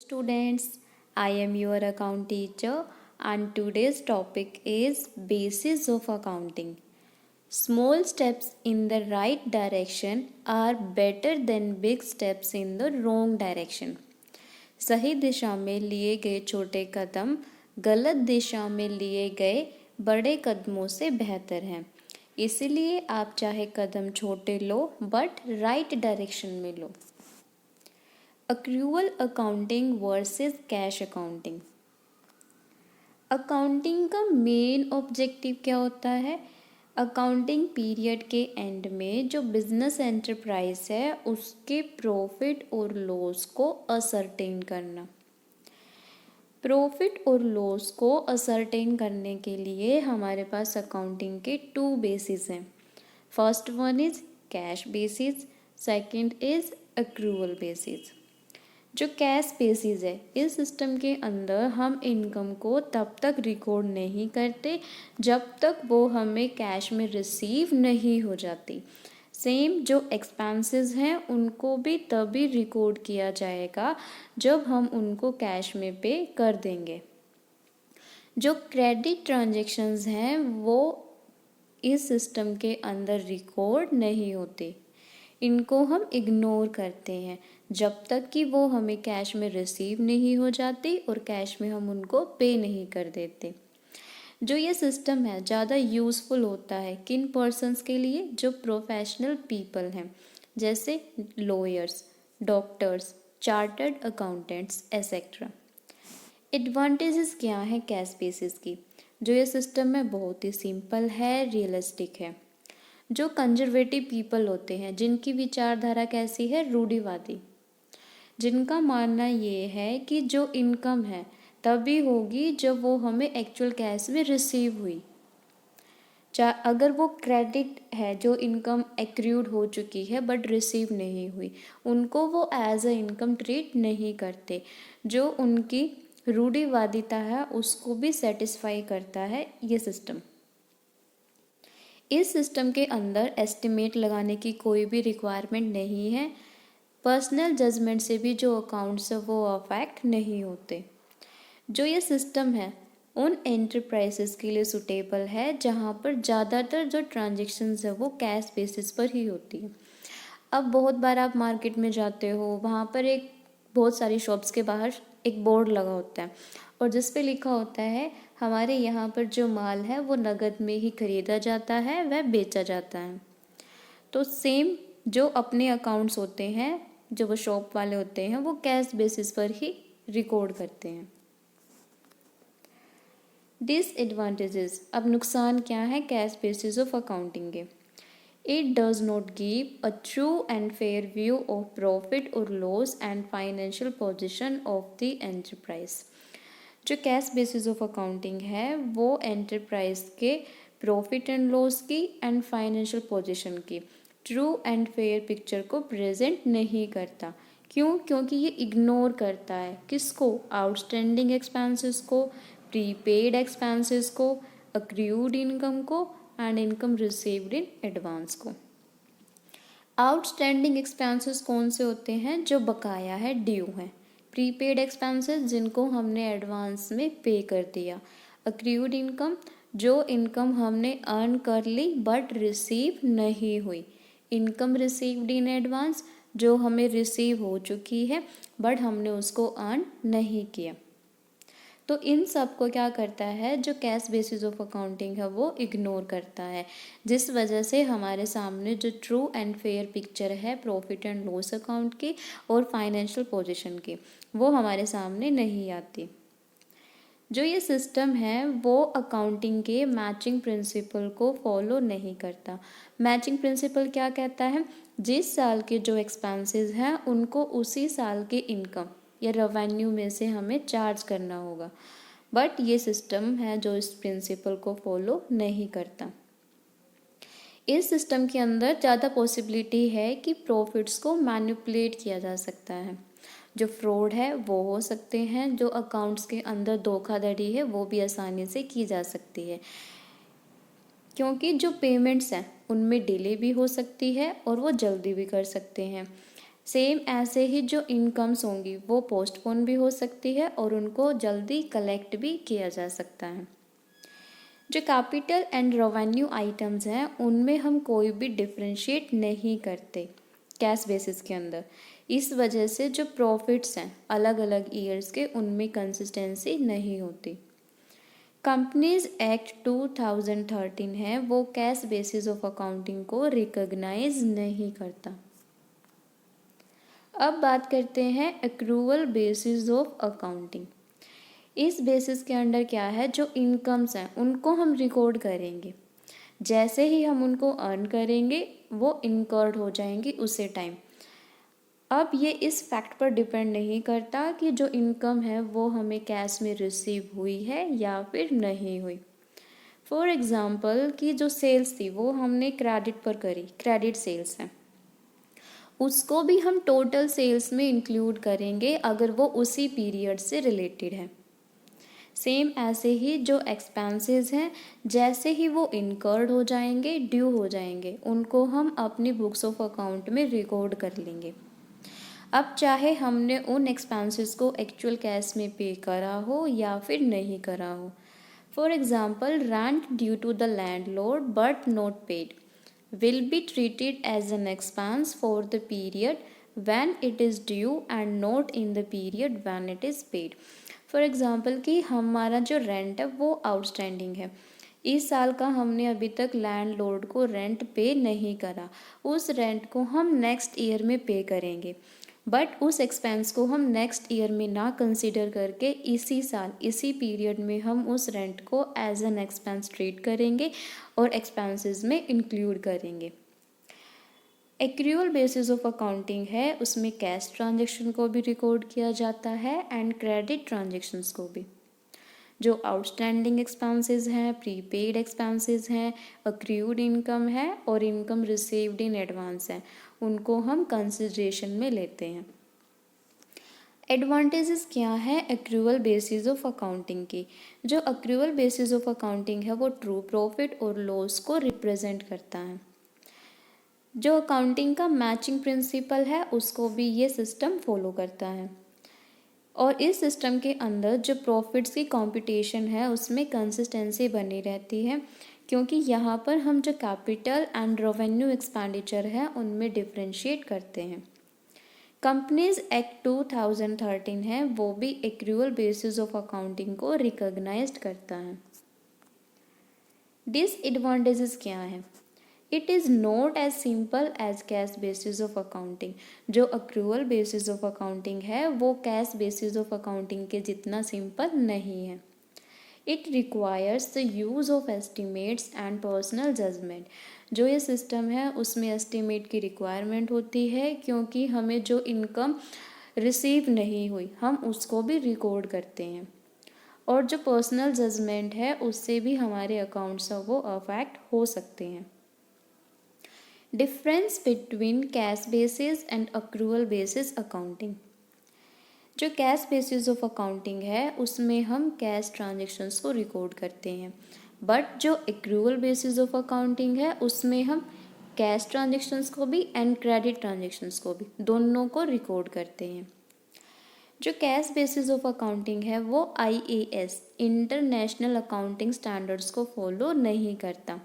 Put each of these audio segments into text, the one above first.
Students, I am your account teacher and today's topic is basis of accounting. Small steps in the right direction are better than big steps in the wrong direction. सही दिशा में लिए गए छोटे कदम गलत दिशा में लिए गए बड़े कदमों से बेहतर हैं। इसलिए आप चाहे कदम छोटे लो बट राइट डायरेक्शन में लो। Accrual accounting versus cash accounting. Accounting का मेन ऑब्जेक्टिव क्या होता है? अकाउंटिंग पीरियड के एंड में जो बिजनेस एंटरप्राइज है उसके प्रॉफिट और लॉस को असरटेन करना। प्रॉफिट और लॉस को असरटेन करने के लिए हमारे पास अकाउंटिंग के 2 बेसिस हैं। First one is cash basis, second is accrual basis. जो कैश बेसिस है, इस सिस्टम के अंदर हम इनकम को तब तक रिकॉर्ड नहीं करते जब तक वो हमें कैश में रिसीव नहीं हो जाती। सेम जो एक्सपेंसेस हैं उनको भी तभी रिकॉर्ड किया जाएगा जब हम उनको कैश में पे कर देंगे। जो क्रेडिट ट्रांजैक्शंस हैं वो इस सिस्टम के अंदर रिकॉर्ड नहीं होते, इनको हम इग्नोर करते हैं जब तक कि वो हमें कैश में रिसीव नहीं हो जाती और कैश में हम उनको पे नहीं कर देते। जो ये सिस्टम है ज़्यादा यूज़फुल होता है किन पर्सन्स के लिए? जो प्रोफेशनल पीपल हैं, जैसे lawyers, doctors, chartered accountants etcetera. Advantages क्या है कैश बेसिस की? जो ये सिस्टम है बहुत ही सिंपल है, रियलिस्टिक है। जो कंजर्वेटिव पीपल होते हैं जिनकी विचारधारा कैसी है? रूढ़िवादी, जिनका मानना ये है कि जो इनकम है तभी होगी जब वो हमें एक्चुअल कैश में रिसीव हुई। अगर वो क्रेडिट है, जो इनकम एक्रूड हो चुकी है बट रिसीव नहीं हुई, उनको वो एज अ इनकम ट्रीट नहीं करते। जो उनकी रूढ़िवादिता है उसको भी सेटिस्फाई करता है ये सिस्टम। इस सिस्टम के अंदर एस्टिमेट लगाने की कोई भी रिक्वायरमेंट नहीं है। पर्सनल जजमेंट से भी जो अकाउंट्स है वो अफेक्ट नहीं होते। जो ये सिस्टम है उन एंटरप्राइजेस के लिए सुटेबल है जहाँ पर ज़्यादातर जो ट्रांजेक्शन्स है वो कैश बेसिस पर ही होती है। अब बहुत बार आप मार्केट में जाते हो, वहाँ पर एक बहुत सारी शॉप्स के बाहर एक बोर्ड लगा होता है और जिस पे लिखा होता है हमारे यहाँ पर जो माल है वो नगद में ही खरीदा जाता है, वह बेचा जाता है। तो सेम जो अपने अकाउंट्स होते हैं, जो वो शॉप वाले होते हैं, वो कैश बेसिस पर ही रिकॉर्ड करते हैं। डिसएडवांटेजेस, अब नुकसान क्या है कैश बेसिस ऑफ अकाउंटिंग के? It does not give a true and fair view of profit और loss and financial position of the enterprise. जो कैश बेसिस ऑफ अकाउंटिंग है वो एंटरप्राइज के प्रॉफिट एंड लॉस की एंड फाइनेंशियल पोजीशन की true and fair picture को present नहीं करता। क्यों? क्योंकि ये इग्नोर करता है किसको? आउटस्टैंडिंग एक्सपेंसेस को, प्रीपेड एक्सपेंसेस को, अक्रूड इनकम को and income received in advance को। आउटस्टैंडिंग एक्सपेंसेस कौन से होते हैं? जो बकाया है, ड्यू है। प्रीपेड एक्सपेंसेस जिनको हमने एडवांस में पे कर दिया। अक्रूड इनकम जो इनकम हमने अर्न कर ली बट रिसीव नहीं हुई। इनकम रिसीव्ड इन एडवांस जो हमें रिसीव हो चुकी है बट हमने उसको अर्न नहीं किया। तो इन सब को क्या करता है जो कैश बेसिस ऑफ अकाउंटिंग है वो इग्नोर करता है, जिस वजह से हमारे सामने जो ट्रू एंड फेयर पिक्चर है प्रॉफिट एंड लॉस अकाउंट की और फाइनेंशियल पोजीशन की वो हमारे सामने नहीं आती। जो ये सिस्टम है वो अकाउंटिंग के मैचिंग प्रिंसिपल को फॉलो नहीं करता। मैचिंग प्रिंसिपल क्या कहता है? जिस साल के जो एक्सपेंसेस हैं उनको उसी साल के इनकम या रेवेन्यू में से हमें चार्ज करना होगा, बट ये सिस्टम है जो इस प्रिंसिपल को फॉलो नहीं करता। इस सिस्टम के अंदर ज़्यादा पॉसिबिलिटी है कि प्रॉफिट्स को मैनिपुलेट किया जा सकता है। जो फ्रॉड है वो हो सकते हैं, जो अकाउंट्स के अंदर धोखाधड़ी है वो भी आसानी से की जा सकती है, क्योंकि जो पेमेंट्स हैं उनमें डिले भी हो सकती है और वो जल्दी भी कर सकते हैं। सेम ऐसे ही जो इनकम्स होंगी वो पोस्टपोन भी हो सकती है और उनको जल्दी कलेक्ट भी किया जा सकता है। जो कैपिटल एंड रेवेन्यू आइटम्स हैं उनमें हम कोई भी डिफ्रेंशिएट नहीं करते कैश बेसिस के अंदर। इस वजह से जो प्रॉफिट्स हैं अलग अलग ईयर्स के उनमें कंसिस्टेंसी नहीं होती। कंपनीज एक्ट 2013 है वो कैश बेसिस ऑफ अकाउंटिंग को रिकॉग्नाइज नहीं करता। अब बात करते हैं एक्रूवल बेसिस ऑफ अकाउंटिंग। इस बेसिस के अंडर क्या है, जो इनकम्स हैं उनको हम रिकॉर्ड करेंगे। जैसे ही हम उनको अर्न करेंगे वो इनकर्ड हो जाएंगी उसी टाइम। अब ये इस फैक्ट पर डिपेंड नहीं करता कि जो इनकम है वो हमें कैश में रिसीव हुई है या फिर नहीं हुई। फॉर एग्ज़ाम्पल कि जो सेल्स थी वो हमने क्रेडिट पर करी, क्रेडिट सेल्स है, उसको भी हम टोटल सेल्स में इंक्लूड करेंगे अगर वो उसी पीरियड से रिलेटेड है। सेम ऐसे ही जो एक्सपेंसेस हैं जैसे ही वो इनकर्ड हो जाएंगे, ड्यू हो जाएंगे, उनको हम अपनी बुक्स ऑफ अकाउंट में रिकॉर्ड कर लेंगे। अब चाहे हमने उन एक्सपेंसेस को एक्चुअल कैश में पे करा हो या फिर नहीं करा हो। For example, rent due to the landlord but not paid will be treated as an expense for the period when it is due and not in the period when it is paid. For example कि हमारा जो rent है वो outstanding है, इस साल का हमने अभी तक लैंडलॉर्ड को रेंट पे नहीं करा, उस रेंट को हम नेक्स्ट ईयर में पे करेंगे, बट उस एक्सपेंस को हम नेक्स्ट ईयर में ना कंसिडर करके इसी साल इसी पीरियड में हम उस रेंट को एज एन एक्सपेंस ट्रीट करेंगे और एक्सपेंसेस में इंक्लूड करेंगे। एक्रूअल बेसिस ऑफ अकाउंटिंग है, उसमें कैश ट्रांजैक्शन को भी रिकॉर्ड किया जाता है एंड क्रेडिट ट्रांजैक्शंस को भी। जो आउटस्टैंडिंग एक्सपेंसेस हैं, प्रीपेड एक्सपेंसेस हैं, अक्रूड इनकम है और इनकम रिसीव्ड इन एडवांस है, उनको हम कंसिडरेशन में लेते हैं। एडवांटेजेस क्या है एक्रूअल बेसिस ऑफ अकाउंटिंग की? जो एक्रूअल बेसिस ऑफ अकाउंटिंग है वो ट्रू प्रॉफिट और लॉस को रिप्रेजेंट करता है। जो अकाउंटिंग का मैचिंग प्रिंसिपल है उसको भी ये सिस्टम फॉलो करता है और इस सिस्टम के अंदर जो प्रॉफिट्स की कंपटीशन है उसमें कंसिस्टेंसी बनी रहती है, क्योंकि यहाँ पर हम जो कैपिटल एंड रेवेन्यू एक्सपेंडिचर है उनमें डिफ्रेंशिएट करते हैं। कंपनीज एक्ट 2013 है वो भी एक्रूअल बेसिस ऑफ अकाउंटिंग को रिकॉग्नाइज्ड करता है। डिसएडवांटेजेस क्या है? It is not as simple as cash basis of accounting. जो एक्रूअल बेसिस ऑफ अकाउंटिंग है वो कैश बेसिस ऑफ अकाउंटिंग के जितना सिंपल नहीं है। It requires the use of estimates and personal judgement. जो ये सिस्टम है उसमें एस्टिमेट की रिक्वायरमेंट होती है, क्योंकि हमें जो इनकम रिसीव नहीं हुई हम उसको भी रिकॉर्ड करते हैं, और जो पर्सनल जजमेंट है उससे भी हमारे अकाउंट्स वो अफेक्ट हो सकते हैं। Difference between cash basis and accrual basis accounting. जो कैश बेसिस ऑफ अकाउंटिंग है उसमें हम कैश ट्रांजैक्शंस को रिकॉर्ड करते हैं, बट जो एक्रूअल बेसिस ऑफ अकाउंटिंग है उसमें हम कैश ट्रांजैक्शंस को भी एंड क्रेडिट ट्रांजैक्शंस को भी दोनों को रिकॉर्ड करते हैं। जो कैश बेसिस ऑफ अकाउंटिंग है वो IAS इंटरनेशनल अकाउंटिंग स्टैंडर्ड्स को फॉलो नहीं करता,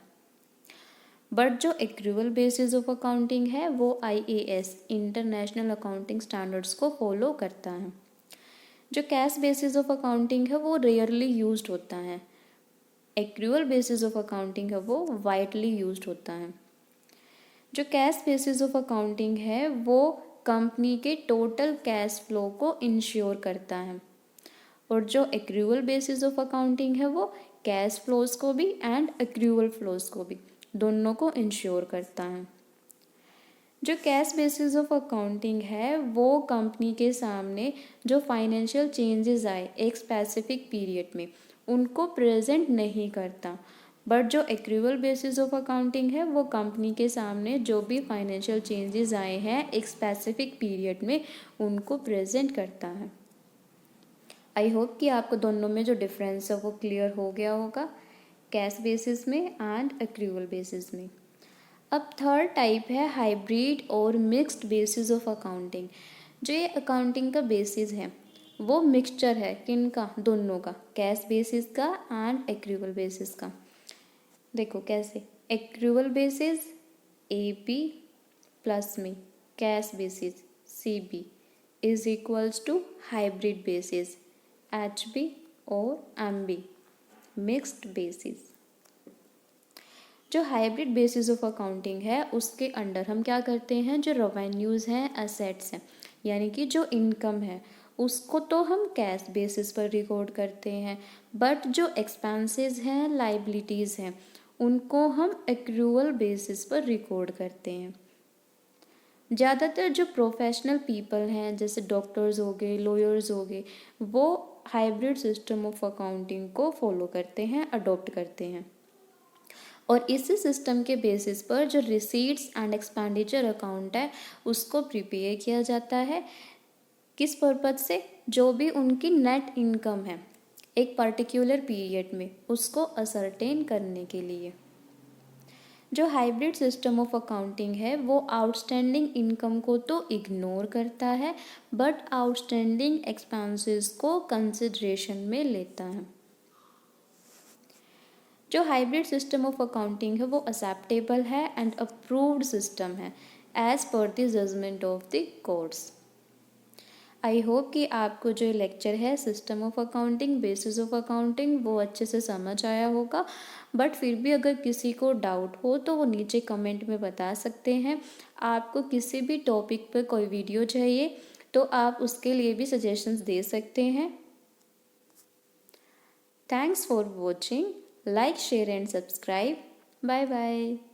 बट जो एक्रूअल बेसिस ऑफ अकाउंटिंग है वो IAS इंटरनेशनल अकाउंटिंग स्टैंडर्ड्स को फॉलो करता है। जो कैश बेसिस ऑफ अकाउंटिंग है वो रेयरली यूज्ड होता है, एक्रूअल बेसिस ऑफ अकाउंटिंग है वो वाइडली यूज्ड होता है। जो कैश बेसिस ऑफ अकाउंटिंग है वो कंपनी के टोटल कैश फ्लो को इंश्योर करता है, और जो एक्रूअल बेसिस ऑफ अकाउंटिंग है वो कैश फ्लोज को भी एंड एक्रूअल फ्लोज को भी दोनों को इंश्योर करता है। जो कैश बेसिस ऑफ अकाउंटिंग है वो कंपनी के सामने जो फाइनेंशियल चेंजेस आए एक स्पेसिफिक पीरियड में उनको प्रेजेंट नहीं करता, बट जो एक्रूअल बेसिस ऑफ अकाउंटिंग है वो कंपनी के सामने जो भी फाइनेंशियल चेंजेस आए हैं एक स्पेसिफिक पीरियड में उनको प्रेजेंट करता है। आई होप कि आपको दोनों में जो डिफरेंस है वो क्लियर हो गया होगा, कैश बेसिस में एंड एक्रूअल बेसिस में। अब थर्ड टाइप है हाइब्रिड और मिक्स्ड बेसिस ऑफ अकाउंटिंग। जो ये अकाउंटिंग का बेसिस है वो मिक्सचर है किन का, दोनों का, कैश बेसिस का एंड एक्रूवल बेसिस का। देखो कैसे, एक्रूवल बेसिस AP प्लस में cash basis CB is equals to hybrid basis HB और MB मिक्स्ड बेसिस। जो हाइब्रिड बेसिस ऑफ अकाउंटिंग है उसके अंडर हम क्या करते हैं, जो रेवेन्यूज़ हैं, एसेट्स हैं, यानी कि जो इनकम है उसको तो हम कैश बेसिस पर रिकॉर्ड करते हैं, बट जो एक्सपेंसेस हैं, लाइबिलिटीज़ हैं, उनको हम एक्रूवल बेसिस पर रिकॉर्ड करते हैं। ज़्यादातर जो प्रोफेशनल पीपल हैं जैसे डॉक्टर्स हो गए, लॉयर्स हो गए, वो हाइब्रिड सिस्टम ऑफ अकाउंटिंग को फॉलो करते हैं, अडॉप्ट करते हैं। और इसी सिस्टम के बेसिस पर जो रिसीट्स एंड एक्सपेंडिचर अकाउंट है उसको प्रिपेयर किया जाता है। किस पर्पज़ से, जो भी उनकी नेट इनकम है एक पर्टिकुलर पीरियड में उसको असरटेन करने के लिए। जो हाइब्रिड सिस्टम ऑफ अकाउंटिंग है वो आउटस्टैंडिंग इनकम को तो इग्नोर करता है बट आउटस्टैंडिंग एक्सपेंसेस को कंसिडरेशन में लेता है। जो हाइब्रिड सिस्टम ऑफ अकाउंटिंग है वो एक्सेप्टेबल है एंड अप्रूव्ड सिस्टम है as per the judgement of the courts. I hope कि आपको जो लेक्चर है system of accounting, basis of accounting, वो अच्छे से समझ आया होगा। बट फिर भी अगर किसी को डाउट हो तो वो नीचे कमेंट में बता सकते हैं। आपको किसी भी टॉपिक पर कोई वीडियो चाहिए तो आप उसके लिए भी सजेशंस दे सकते हैं। Thanks for watching, like, share and subscribe. Bye bye.